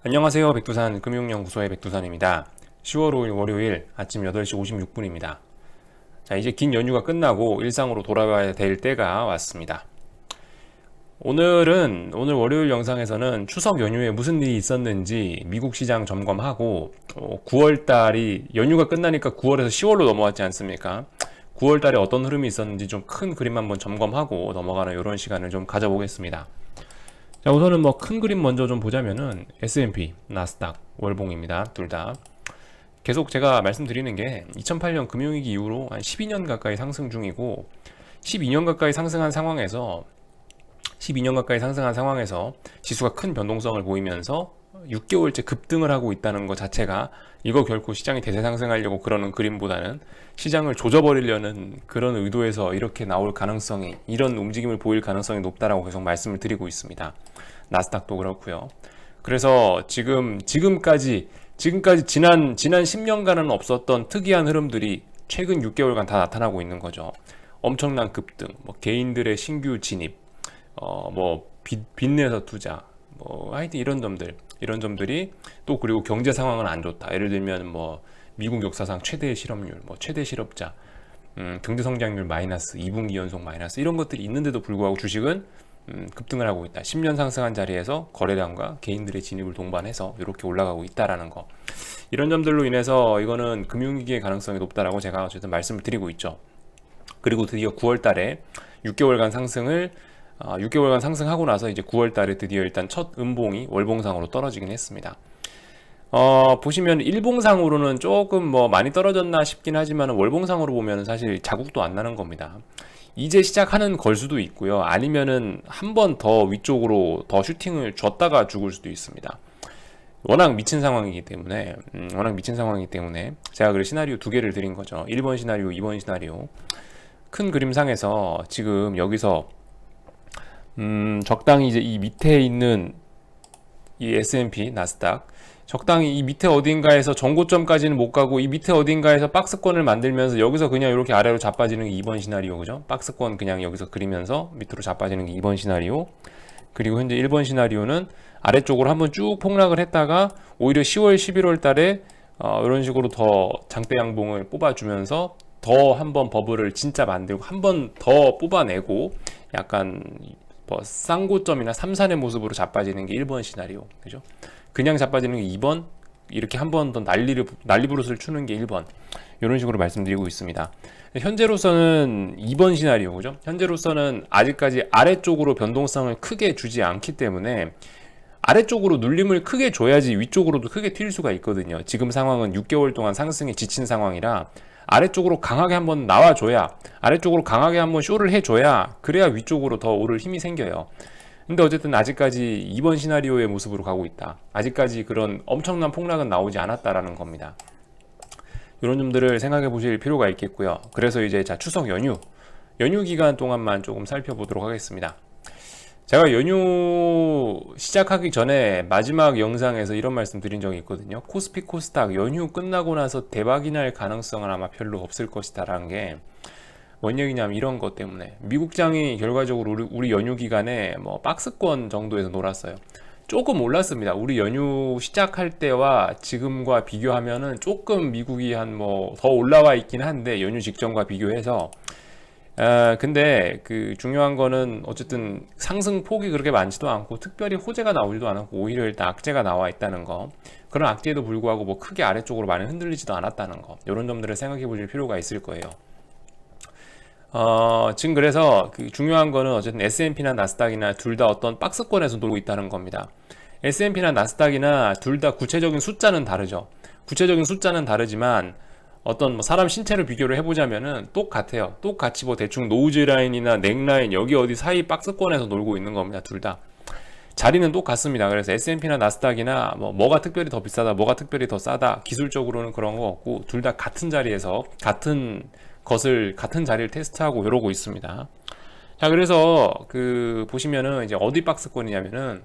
안녕하세요. 백두산 금융연구소의 백두산입니다. 10월 5일 월요일 아침 8시 56분입니다. 자, 이제 긴 연휴가 끝나고 일상으로 돌아와야 될 때가 왔습니다. 오늘 월요일 영상에서는 추석 연휴에 무슨 일이 있었는지 미국 시장 점검하고 9월 달이 연휴가 끝나니까 9월에서 10월로 넘어왔지 않습니까? 9월 달에 어떤 흐름이 있었는지 좀 큰 그림 한번 점검하고 넘어가는 이런 시간을 좀 가져보겠습니다. 자, 우선은 뭐 큰 그림 먼저 좀 보자면은 S&P, 나스닥, 월봉입니다. 둘 다. 계속 제가 말씀드리는 게 2008년 금융위기 이후로 한 12년 가까이 상승 중이고 12년 가까이 상승한 상황에서 12년 가까이 상승한 상황에서 지수가 큰 변동성을 보이면서 6개월째 급등을 하고 있다는 것 자체가 이거 결코 시장이 대세 상승하려고 그러는 그림보다는 시장을 조져버리려는 그런 의도에서 이렇게 나올 가능성이, 이런 움직임을 보일 가능성이 높다라고 계속 말씀을 드리고 있습니다. 나스닥도 그렇고요. 그래서 지금까지 지난 10년간은 없었던 특이한 흐름들이 최근 6개월간 다 나타나고 있는 거죠. 엄청난 급등, 뭐 개인들의 신규 진입, 뭐 빚내서 투자, 뭐 하여튼 이런 점들이 또, 그리고 경제 상황은 안 좋다. 예를 들면 뭐 미국 역사상 최대 실업률, 뭐 최대 실업자, 경제 성장률 마이너스, 2분기 연속 마이너스, 이런 것들이 있는데도 불구하고 주식은 급등을 하고 있다. 10년 상승한 자리에서 거래량과 개인들의 진입을 동반해서 이렇게 올라가고 있다라는 거. 이런 점들로 인해서 이거는 금융위기의 가능성이 높다라고 제가 어쨌든 말씀을 드리고 있죠. 그리고 드디어 9월 달에 6개월간 상승을 6개월간 상승하고 나서 이제 9월 달에 드디어 일단 첫 음봉이 월봉상으로 떨어지긴 했습니다. 보시면 일봉상으로는 조금 뭐 많이 떨어졌나 싶긴 하지만 월봉상으로 보면 사실 자국도 안 나는 겁니다. 이제 시작하는 걸 수도 있고요. 아니면은 한 번 더 위쪽으로 더 슈팅을 줬다가 죽을 수도 있습니다. 워낙 미친 상황이기 때문에 제가 그래 시나리오 두 개를 드린 거죠. 1번 시나리오, 2번 시나리오. 큰 그림상에서 지금 여기서 적당히 이제 이 밑에 있는 이 S&P, 나스닥, 적당히 이 밑에 어딘가에서 전고점까지는 못 가고 이 밑에 어딘가에서 박스권을 만들면서 여기서 그냥 이렇게 아래로 자빠지는 게 2번 시나리오, 그죠? 박스권 그냥 여기서 그리면서 밑으로 자빠지는 게 2번 시나리오. 그리고 현재 1번 시나리오는 아래쪽으로 한번 쭉 폭락을 했다가 오히려 10월, 11월 달에 이런 식으로 더 장대 양봉을 뽑아주면서 더 한번 버블을 진짜 만들고 한 번 더 뽑아내고 약간 뭐 쌍고점이나 삼산의 모습으로 자빠지는 게 1번 시나리오, 그죠? 그냥 자빠지는 게 2번, 이렇게 한 번 더 난리부릇을 추는 게 1번, 이런 식으로 말씀드리고 있습니다. 현재로서는 2번 시나리오, 그죠? 현재로서는 아직까지 아래쪽으로 변동성을 크게 주지 않기 때문에 아래쪽으로 눌림을 크게 줘야지 위쪽으로도 크게 튈 수가 있거든요. 지금 상황은 6개월 동안 상승에 지친 상황이라 아래쪽으로 강하게 한번 나와줘야, 아래쪽으로 강하게 한번 쇼를 해줘야, 그래야 위쪽으로 더 오를 힘이 생겨요. 근데 어쨌든 아직까지 2번 시나리오의 모습으로 가고 있다. 아직까지 그런 엄청난 폭락은 나오지 않았다라는 겁니다. 이런 점들을 생각해 보실 필요가 있겠고요. 그래서 이제 자, 추석 연휴 기간 동안만 조금 살펴보도록 하겠습니다. 제가 연휴 시작하기 전에 마지막 영상에서 이런 말씀 드린 적이 있거든요. 코스피 코스닥 연휴 끝나고 나서 대박이 날 가능성은 아마 별로 없을 것이다 라는 게 뭔 얘기냐면 이런 것 때문에 미국장이 결과적으로 우리 연휴 기간에 뭐 박스권 정도에서 놀았어요. 조금 올랐습니다. 우리 연휴 시작할 때와 지금과 비교하면은 조금 미국이 한 뭐 더 올라와 있긴 한데, 연휴 직전과 비교해서. 근데 그 중요한 거는 어쨌든 상승 폭이 그렇게 많지도 않고 특별히 호재가 나오지도 않았고 오히려 일단 악재가 나와 있다는 거, 그런 악재에도 불구하고 뭐 크게 아래쪽으로 많이 흔들리지도 않았다는 거, 이런 점들을 생각해 보실 필요가 있을 거예요. 지금 그래서 그 중요한 거는 어쨌든 S&P나 나스닥이나 둘 다 어떤 박스권에서 놀고 있다는 겁니다. S&P나 나스닥이나 둘 다 구체적인 숫자는 다르죠. 구체적인 숫자는 다르지만 어떤 뭐 사람 신체를 비교를 해보자면은 똑같아요. 똑같이 뭐 대충 노우즈 라인이나 넥라인 여기 어디 사이 박스권에서 놀고 있는 겁니다. 둘 다. 자리는 똑같습니다. 그래서 S&P나 나스닥이나 뭐가 특별히 더 비싸다, 뭐가 특별히 더 싸다, 기술적으로는 그런 거 없고 둘 다 같은 자리에서 같은 자리를 테스트하고 이러고 있습니다. 자, 그래서 그 보시면은 이제 어디 박스권이냐면은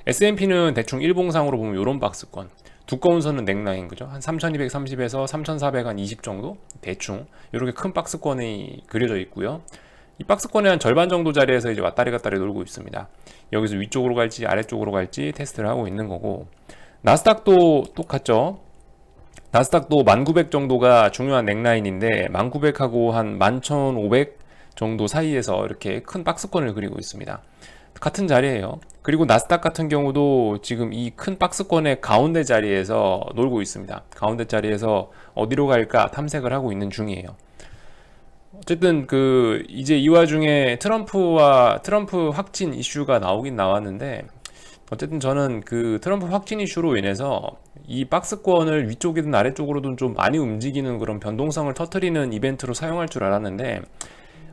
S&P는 대충 일봉상으로 보면 이런 박스권, 두꺼운 선은 넥라인, 그죠? 한 3230에서 3420 정도 대충 이렇게 큰 박스권이 그려져 있고요. 이 박스권의 한 절반 정도 자리에서 이제 왔다리 갔다리 놀고 있습니다. 여기서 위쪽으로 갈지 아래쪽으로 갈지 테스트를 하고 있는 거고, 나스닥도 똑같죠. 나스닥도 1900 정도가 중요한 넥라인인데 1900하고 한 11500 정도 사이에서 이렇게 큰 박스권을 그리고 있습니다. 같은 자리예요. 그리고 나스닥 같은 경우도 지금 이 큰 박스권의 가운데 자리에서 놀고 있습니다. 가운데 자리에서 어디로 갈까 탐색을 하고 있는 중이에요. 어쨌든 이제 이 와중에 트럼프 확진 이슈가 나오긴 나왔는데, 어쨌든 저는 그 트럼프 확진 이슈로 인해서 이 박스권을 위쪽이든 아래쪽으로든 좀 많이 움직이는 그런 변동성을 터트리는 이벤트로 사용할 줄 알았는데,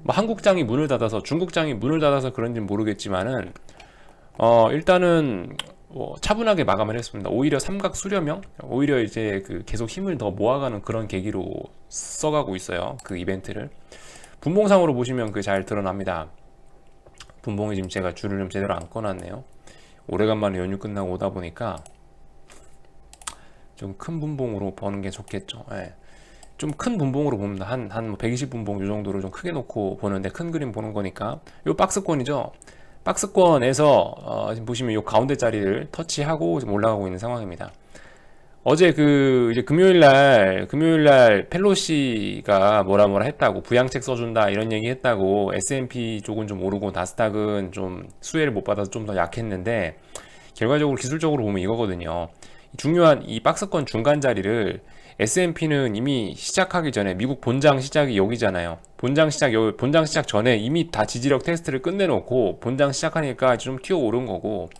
뭐 한국장이 문을 닫아서 중국장이 문을 닫아서 그런지는 모르겠지만은 일단은 뭐 차분하게 마감을 했습니다. 오히려 삼각 수렴형, 오히려 이제 계속 힘을 더 모아가는 그런 계기로 써가고 있어요. 그 이벤트를 분봉상으로 보시면 잘 드러납니다. 분봉이 지금 제가 줄을 좀 제대로 안 꺼놨네요. 오래간만에 연휴 끝나고 오다 보니까 좀 큰 분봉으로 보는 게 좋겠죠. 예. 좀 큰 분봉으로 봅니다. 한 120분봉 이 정도로 좀 크게 놓고 보는데, 큰 그림 보는 거니까. 요 박스권이죠. 박스권에서 지금 보시면 요 가운데 자리를 터치하고 지금 올라가고 있는 상황입니다. 어제 이제 금요일날 펠로시가 뭐라 했다고, 부양책 써준다 이런 얘기 했다고, S&P 쪽은 좀 오르고 나스닥은 좀 수혜를 못 받아서 좀 더 약했는데, 결과적으로 기술적으로 보면 이거거든요. 중요한 이 박스권 중간 자리를 S&P는 이미 시작하기 전에, 미국 본장 시작이 여기잖아요. 본장 시작 전에 이미 다 지지력 테스트를 끝내놓고 본장 시작하니까 좀 튀어 오른 거고,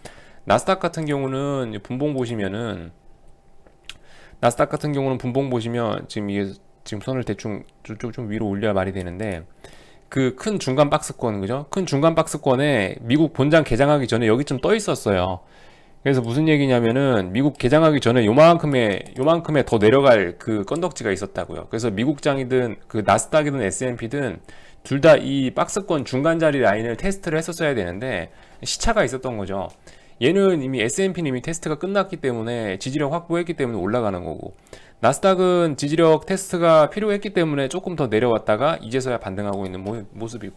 나스닥 같은 경우는 분봉 보시면은, 분봉 보시면 지금 이게 지금 선을 대충 좀 위로 올려야 말이 되는데, 그 큰 중간 박스권, 그죠? 큰 중간 박스권에 미국 본장 개장하기 전에 여기 좀 떠 있었어요. 그래서 무슨 얘기냐면은, 미국 개장하기 전에 요만큼의 더 내려갈 그 건덕지가 있었다고요. 그래서 미국장이든 나스닥이든 S&P든 둘 다 이 박스권 중간 자리 라인을 테스트를 했었어야 되는데 시차가 있었던 거죠. 얘는 이미 S&P는 이미 테스트가 끝났기 때문에 지지력 확보했기 때문에 올라가는 거고, 나스닥은 지지력 테스트가 필요했기 때문에 조금 더 내려왔다가 이제서야 반등하고 있는 모습이고,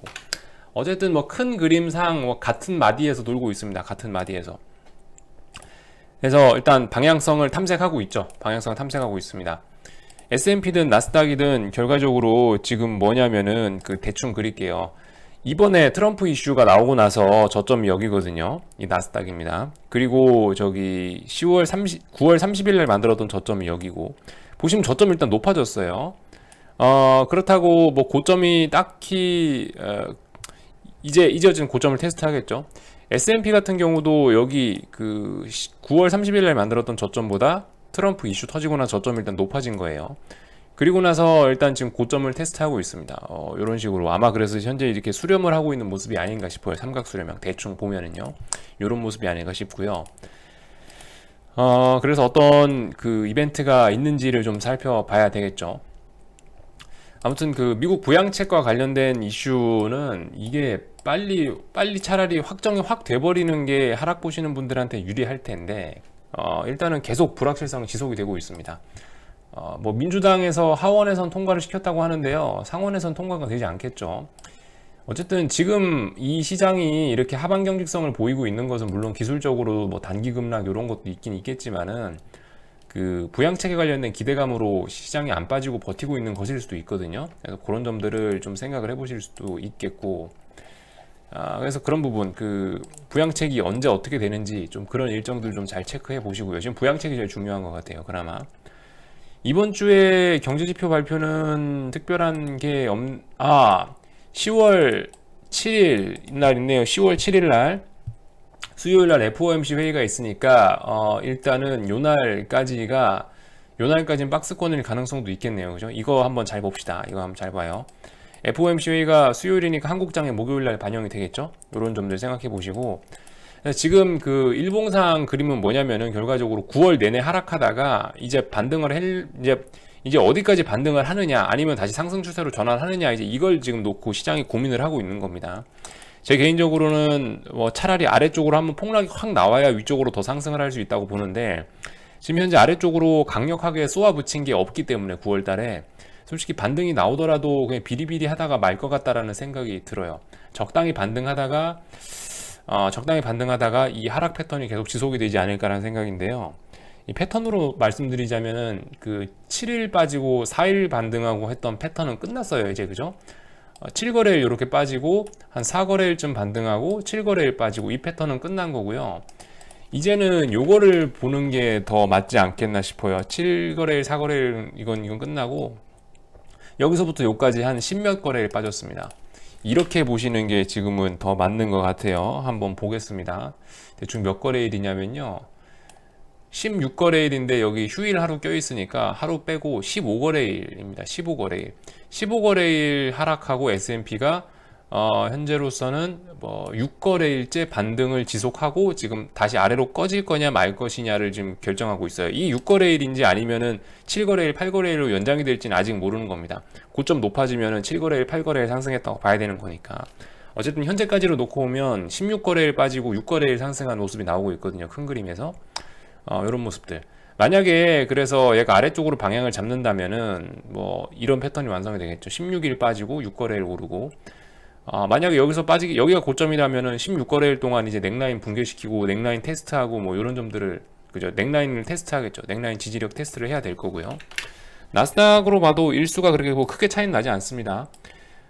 어쨌든 뭐 큰 그림상 뭐 같은 마디에서 놀고 있습니다. 같은 마디에서. 그래서 일단 방향성을 탐색하고 있습니다. S&P든 나스닥이든 결과적으로 지금 뭐냐면은, 대충 그릴게요. 이번에 트럼프 이슈가 나오고 나서 저점이 여기거든요. 이 나스닥입니다. 그리고 9월 30일 날 만들었던 저점이 여기고, 보시면 저점이 일단 높아졌어요. 그렇다고 뭐 고점이 딱히 이제 지금 고점을 테스트하겠죠. S&P 같은 경우도 여기 9월 30일 날 만들었던 저점보다 트럼프 이슈 터지고 나서 저점이 일단 높아진 거예요. 그리고 나서 일단 지금 고점을 테스트하고 있습니다. 이런 식으로 아마 그래서 현재 이렇게 수렴을 하고 있는 모습이 아닌가 싶어요. 삼각 수렴형 대충 보면은요, 이런 모습이 아닌가 싶고요. 그래서 어떤 이벤트가 있는지를 좀 살펴봐야 되겠죠. 아무튼 미국 부양책과 관련된 이슈는 이게 빨리 차라리 확정이 확 돼버리는 게 하락 보시는 분들한테 유리할 텐데, 일단은 계속 불확실성이 지속이 되고 있습니다. 뭐 민주당에서 하원에선 통과를 시켰다고 하는데요, 상원에선 통과가 되지 않겠죠. 어쨌든 지금 이 시장이 이렇게 하방 경직성을 보이고 있는 것은 물론 기술적으로 뭐 단기 급락 이런 것도 있긴 있겠지만은, 부양책에 관련된 기대감으로 시장이 안 빠지고 버티고 있는 것일 수도 있거든요. 그래서 그런 점들을 좀 생각을 해보실 수도 있겠고, 그래서 그런 부분, 부양책이 언제 어떻게 되는지 좀 그런 일정들 좀 잘 체크해 보시고요. 지금 부양책이 제일 중요한 것 같아요. 그나마 이번 주에 경제지표 발표는 특별한 게 10월 7일 날 있네요. 10월 7일 날 수요일 날 FOMC 회의가 있으니까 일단은 요날까지는 박스권일 가능성도 있겠네요. 그죠? 이거 한번 잘 봅시다. 이거 한번 잘 봐요. FOMC 회의가 수요일이니까 한국장에 목요일 날 반영이 되겠죠? 이런 점들 생각해 보시고, 지금 일봉상 그림은 뭐냐면은, 결과적으로 9월 내내 하락하다가 이제 이제 어디까지 반등을 하느냐, 아니면 다시 상승 추세로 전환하느냐, 이제 이걸 지금 놓고 시장이 고민을 하고 있는 겁니다. 제 개인적으로는 뭐 차라리 아래쪽으로 한번 폭락이 확 나와야 위쪽으로 더 상승을 할 수 있다고 보는데, 지금 현재 아래쪽으로 강력하게 쏘아붙인 게 없기 때문에 9월 달에 솔직히 반등이 나오더라도 그냥 비리비리 하다가 말 것 같다라는 생각이 들어요. 적당히 반등하다가 이 하락 패턴이 계속 지속이 되지 않을까라는 생각인데요. 이 패턴으로 말씀드리자면은 그 7일 빠지고 4일 반등하고 했던 패턴은 끝났어요 이제. 그죠? 7거래일 이렇게 빠지고 한 4거래일쯤 반등하고 7거래일 빠지고 이 패턴은 끝난 거고요. 이제는 요거를 보는 게 더 맞지 않겠나 싶어요. 7거래일 4거래일 이건 끝나고 여기서부터 요까지 한 10몇 거래일 빠졌습니다. 이렇게 보시는 게 지금은 더 맞는 것 같아요. 한번 보겠습니다. 대충 몇 거래일이냐면요, 16거래일인데 여기 휴일 하루 껴있으니까 하루 빼고 15거래일입니다. 15거래일. 15거래일 하락하고 S&P가 현재로서는 뭐 6거래일째 반등을 지속하고 지금 다시 아래로 꺼질 거냐 말 것이냐를 지금 결정하고 있어요. 이 6거래일인지 아니면은 7거래일, 8거래일로 연장이 될지는 아직 모르는 겁니다. 고점 높아지면은 7거래일, 8거래일 상승했다고 봐야 되는 거니까. 어쨌든 현재까지로 놓고 보면 16거래일 빠지고 6거래일 상승한 모습이 나오고 있거든요. 큰 그림에서. 이런 모습들. 만약에 그래서 얘가 아래쪽으로 방향을 잡는다면은 뭐 이런 패턴이 완성이 되겠죠. 16일 빠지고 6거래일 오르고. 만약에 여기서 빠지기, 여기가 고점이라면은 16거래일 동안 이제 넥라인 붕괴시키고 넥라인 테스트하고 뭐 이런 점들을, 그죠? 넥라인을 테스트하겠죠. 넥라인 지지력 테스트를 해야 될 거고요. 나스닥으로 봐도 일수가 그렇게 뭐 크게 차이는 나지 않습니다.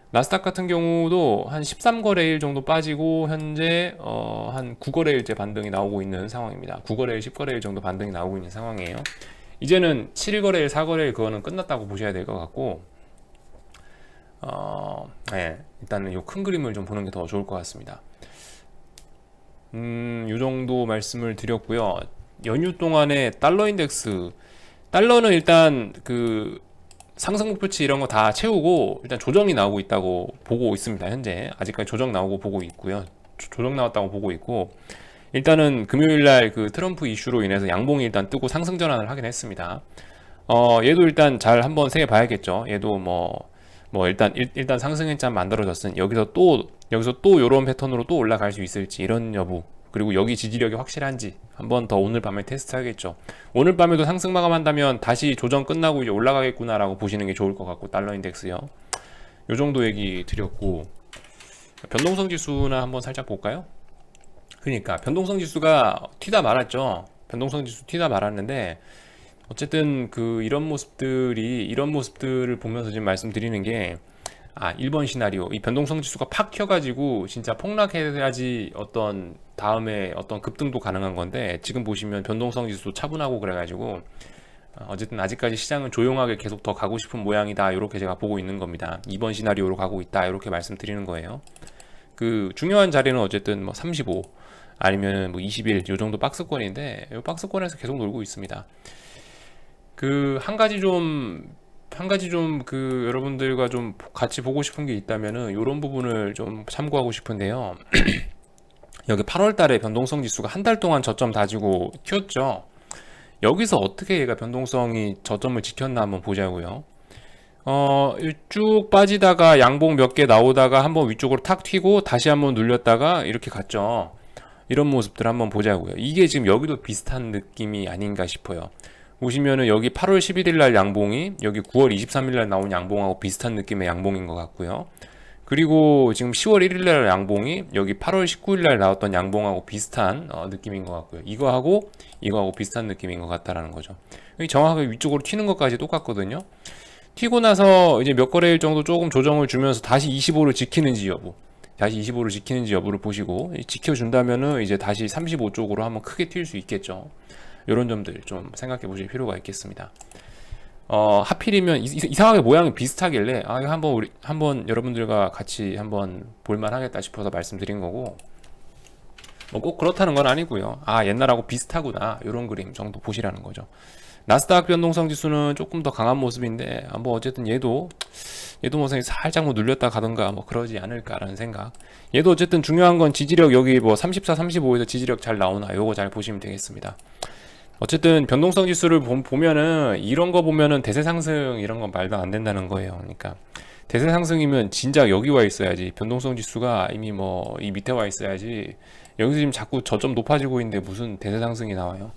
나스닥 같은 경우도 한 13거래일 정도 빠지고 현재 한 9거래일째 반등이 나오고 있는 상황입니다. 9거래일, 10거래일 정도 반등이 나오고 있는 상황이에요. 이제는 7거래일, 4거래일 그거는 끝났다고 보셔야 될 것 같고, 네, 일단은 이 큰 그림을 좀 보는 게 더 좋을 것 같습니다. 요 정도 말씀을 드렸고요. 연휴 동안에 달러 인덱스, 달러는 일단 그 상승 목표치 이런 거 다 채우고 일단 조정이 나오고 있다고 보고 있습니다. 현재 아직까지 조정 나오고 보고 있고요. 조정 나왔다고 보고 있고, 일단은 금요일날 그 트럼프 이슈로 인해서 양봉이 일단 뜨고 상승 전환을 하긴 했습니다. 얘도 일단 잘 한번 세 봐야겠죠. 얘도 뭐 일단 상승 점 만들어졌으니 여기서 또 요런 패턴으로 또 올라갈 수 있을지 이런 여부, 그리고 여기 지지력이 확실한지 한번 더 오늘 밤에 테스트 하겠죠. 오늘 밤에도 상승 마감한다면 다시 조정 끝나고 이제 올라가겠구나 라고 보시는 게 좋을 것 같고, 달러 인덱스요. 요 정도 얘기 드렸고, 변동성 지수나 한번 살짝 볼까요? 그러니까 변동성 지수가 튀다 말았죠. 변동성 지수 튀다 말았는데, 어쨌든 그 이런 모습들을 보면서 지금 말씀드리는 게, 1번 시나리오, 이 변동성 지수가 팍 켜가지고 진짜 폭락해야지 어떤 다음에 어떤 급등도 가능한 건데, 지금 보시면 변동성 지수 차분하고 그래가지고 어쨌든 아직까지 시장은 조용하게 계속 더 가고 싶은 모양이다, 이렇게 제가 보고 있는 겁니다. 2번 시나리오로 가고 있다, 이렇게 말씀드리는 거예요. 그 중요한 자리는 어쨌든 뭐 35 아니면 뭐 21, 요 정도 박스권인데, 이 박스권에서 계속 놀고 있습니다. 그 한 가지 좀 그 여러분들과 좀 같이 보고 싶은 게 있다면은 이런 부분을 좀 참고하고 싶은데요. 여기 8월 달에 변동성 지수가 한 달 동안 저점 다지고 튀었죠. 여기서 어떻게 얘가 변동성이 저점을 지켰나 한번 보자고요. 쭉 빠지다가 양봉 몇 개 나오다가 한번 위쪽으로 탁 튀고 다시 한번 눌렸다가 이렇게 갔죠. 이런 모습들 한번 보자고요. 이게 지금 여기도 비슷한 느낌이 아닌가 싶어요. 보시면은 여기 8월 11일 날 양봉이 여기 9월 23일 날 나온 양봉하고 비슷한 느낌의 양봉인 것 같고요. 그리고 지금 10월 1일 날 양봉이 여기 8월 19일 날 나왔던 양봉하고 비슷한 느낌인 것 같고요. 이거하고 비슷한 느낌인 것 같다라는 거죠. 정확하게 위쪽으로 튀는 것까지 똑같거든요. 튀고 나서 이제 몇 거래일 정도 조금 조정을 주면서 다시 25를 지키는지 여부, 다시 25를 지키는지 여부를 보시고, 지켜준다면은 이제 다시 35 쪽으로 한번 크게 튈 수 있겠죠. 이런 점들 좀 생각해 보실 필요가 있겠습니다. 하필이면 이상하게 모양이 비슷하길래 이거 한번 여러분들과 같이 한번 볼만 하겠다 싶어서 말씀드린 거고, 뭐 꼭 그렇다는 건 아니고요. 옛날하고 비슷하구나, 이런 그림 정도 보시라는 거죠. 나스닥 변동성 지수는 조금 더 강한 모습인데, 뭐 어쨌든 얘도 뭐 살짝 뭐 눌렸다 가던가 뭐 그러지 않을까라는 생각. 얘도 어쨌든 중요한 건 지지력, 여기 뭐 34, 35에서 지지력 잘 나오나, 요거 잘 보시면 되겠습니다. 어쨌든 변동성 지수를 보면은 이런 거 보면은 대세 상승 이런 건 말도 안 된다는 거예요. 그러니까 대세 상승이면 진작 여기 와 있어야지, 변동성 지수가 이미 뭐 이 밑에 와 있어야지, 여기서 지금 자꾸 저점 높아지고 있는데 무슨 대세 상승이 나와요.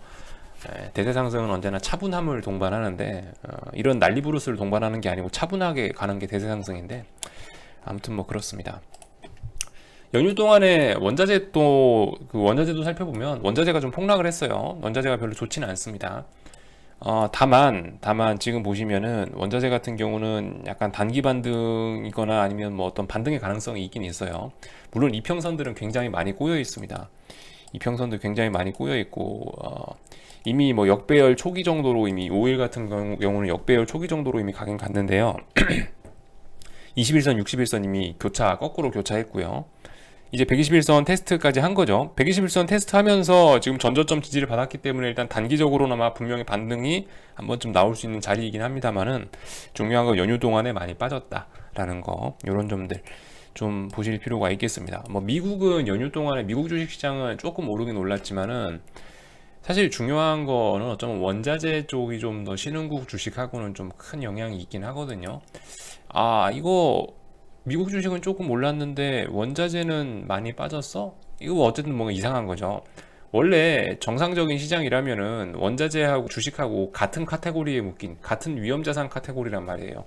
대세 상승은 언제나 차분함을 동반하는데, 이런 난리부르스를 동반하는 게 아니고 차분하게 가는 게 대세 상승인데, 아무튼 뭐 그렇습니다. 연휴 동안에 원자재 또 그 원자재도 살펴보면 원자재가 좀 폭락을 했어요. 원자재가 별로 좋지는 않습니다. 다만 지금 보시면은 원자재 같은 경우는 약간 단기 반등이거나 아니면 뭐 어떤 반등의 가능성이 있긴 있어요. 물론 이평선들은 굉장히 많이 꼬여 있습니다. 이평선도 굉장히 많이 꼬여 있고 이미 뭐 역배열 초기 정도로 이미 5일 같은 경우는 역배열 초기 정도로 이미 가긴 갔는데요. 21선, 61선 이미 거꾸로 교차했고요. 이제 121선 테스트까지 한 거죠. 121선 테스트 하면서 지금 전저점 지지를 받았기 때문에 일단 단기적으로나마 분명히 반등이 한 번쯤 나올 수 있는 자리이긴 합니다만은 중요한 건 연휴 동안에 많이 빠졌다라는 거, 이런 점들 좀 보실 필요가 있겠습니다. 뭐 미국은 연휴 동안에 미국 주식시장은 조금 오르긴 올랐지만은 사실 중요한 거는 어쩌면 원자재 쪽이 좀 더 신흥국 주식하고는 좀 큰 영향이 있긴 하거든요. 이거 미국 주식은 조금 올랐는데 원자재는 많이 빠졌어? 이거 어쨌든 뭔가 이상한 거죠. 원래 정상적인 시장이라면은 원자재하고 주식하고 같은 카테고리에 묶인 같은 위험자산 카테고리란 말이에요.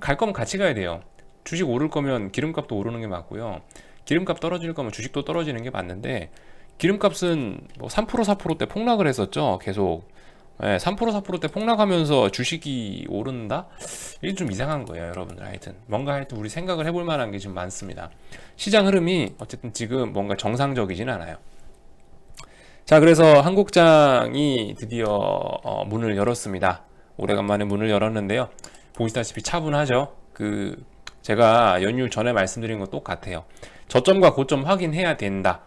갈 거면 같이 가야 돼요. 주식 오를 거면 기름값도 오르는 게 맞고요. 기름값 떨어질 거면 주식도 떨어지는 게 맞는데 기름값은 뭐 3% 4%대 폭락을 했었죠. 계속 3% 4%대 폭락하면서 주식이 오른다? 이게 좀 이상한 거예요, 여러분들. 하여튼 우리 생각을 해볼 만한 게 좀 많습니다. 시장 흐름이 어쨌든 지금 뭔가 정상적이진 않아요. 자, 그래서 한국장이 드디어 문을 열었습니다. 오래간만에 문을 열었는데요. 보시다시피 차분하죠. 제가 연휴 전에 말씀드린 거 똑같아요. 저점과 고점 확인해야 된다.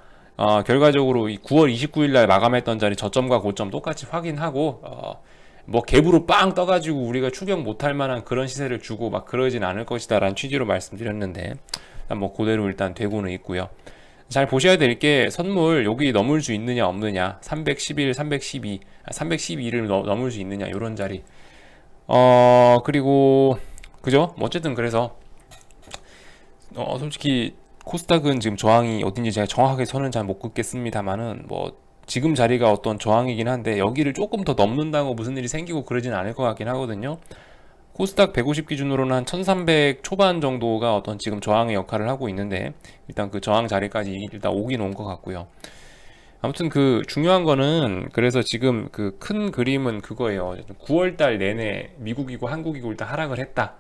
결과적으로 이 9월 29일 날 마감했던 자리 저점과 고점 똑같이 확인하고 뭐 갭으로 빵 떠가지고 우리가 추격 못할 만한 그런 시세를 주고 막 그러진 않을 것이다 라는 취지로 말씀드렸는데 뭐 그대로 일단 되고는 있고요. 잘 보셔야 될 게 선물 여기 넘을 수 있느냐 없느냐, 311, 312, 312를 넘을 수 있느냐 이런 자리. 그리고 그죠? 뭐 어쨌든 그래서 솔직히 코스닥은 지금 저항이 어딘지 제가 정확하게 선은 잘 못 긋겠습니다만은 뭐 지금 자리가 어떤 저항이긴 한데 여기를 조금 더 넘는다고 무슨 일이 생기고 그러진 않을 것 같긴 하거든요. 코스닥 150 기준으로는 한 1300 초반 정도가 어떤 지금 저항의 역할을 하고 있는데 일단 그 저항 자리까지 일단 오긴 온 것 같고요. 아무튼 중요한 거는 그래서 지금 큰 그림은 그거예요. 9월달 내내 미국이고 한국이고 일단 하락을 했다.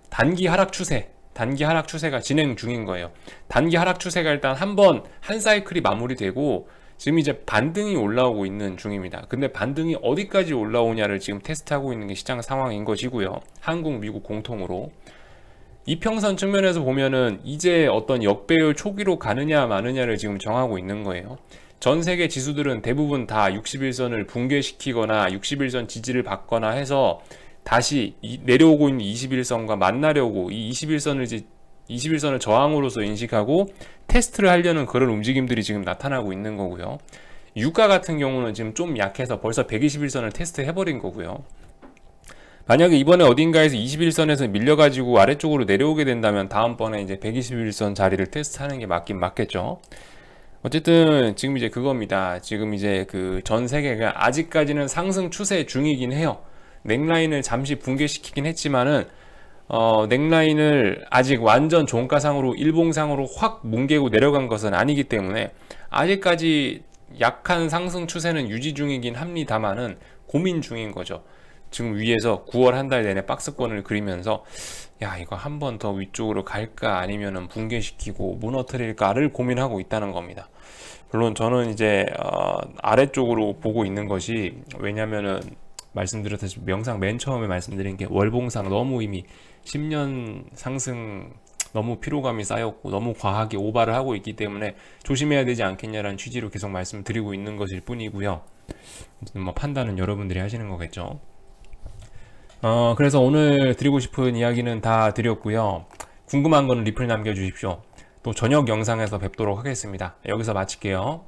단기 하락 추세가 진행 중인 거예요. 단기 하락 추세가 일단 한 사이클이 마무리되고 지금 이제 반등이 올라오고 있는 중입니다. 근데 반등이 어디까지 올라오냐를 지금 테스트하고 있는 게 시장 상황인 것이고요. 한국, 미국 공통으로. 이평선 측면에서 보면은 이제 어떤 역배열 초기로 가느냐 마느냐를 지금 정하고 있는 거예요. 전 세계 지수들은 대부분 다 61선을 붕괴시키거나 61선 지지를 받거나 해서 다시 내려오고 있는 21선과 만나려고 이 21선을 저항으로서 인식하고 테스트를 하려는 그런 움직임들이 지금 나타나고 있는 거고요. 유가 같은 경우는 지금 좀 약해서 벌써 121선을 테스트 해버린 거고요. 만약에 이번에 어딘가에서 21선에서 밀려가지고 아래쪽으로 내려오게 된다면 다음번에 이제 121선 자리를 테스트하는 게 맞긴 맞겠죠. 어쨌든 지금 이제 그겁니다. 지금 이제 전 세계가 아직까지는 상승 추세 중이긴 해요. 넥라인을 잠시 붕괴시키긴 했지만은 넥라인을 아직 완전 종가상으로 일봉상으로 확 뭉개고 내려간 것은 아니기 때문에 아직까지 약한 상승 추세는 유지 중이긴 합니다만은 고민 중인 거죠. 지금 위에서 9월 한 달 내내 박스권을 그리면서 야 이거 한 번 더 위쪽으로 갈까 아니면은 붕괴시키고 무너뜨릴까를 고민하고 있다는 겁니다. 물론 저는 이제 아래쪽으로 보고 있는 것이 왜냐면은 말씀드렸듯이 영상 맨 처음에 말씀드린 게 월봉상 너무 이미 10년 상승 너무 피로감이 쌓였고 너무 과하게 오바를 하고 있기 때문에 조심해야 되지 않겠냐라는 취지로 계속 말씀드리고 있는 것일 뿐이고요. 뭐 판단은 여러분들이 하시는 거겠죠. 그래서 오늘 드리고 싶은 이야기는 다 드렸고요. 궁금한 거는 리플 남겨주십시오. 또 저녁 영상에서 뵙도록 하겠습니다. 여기서 마칠게요.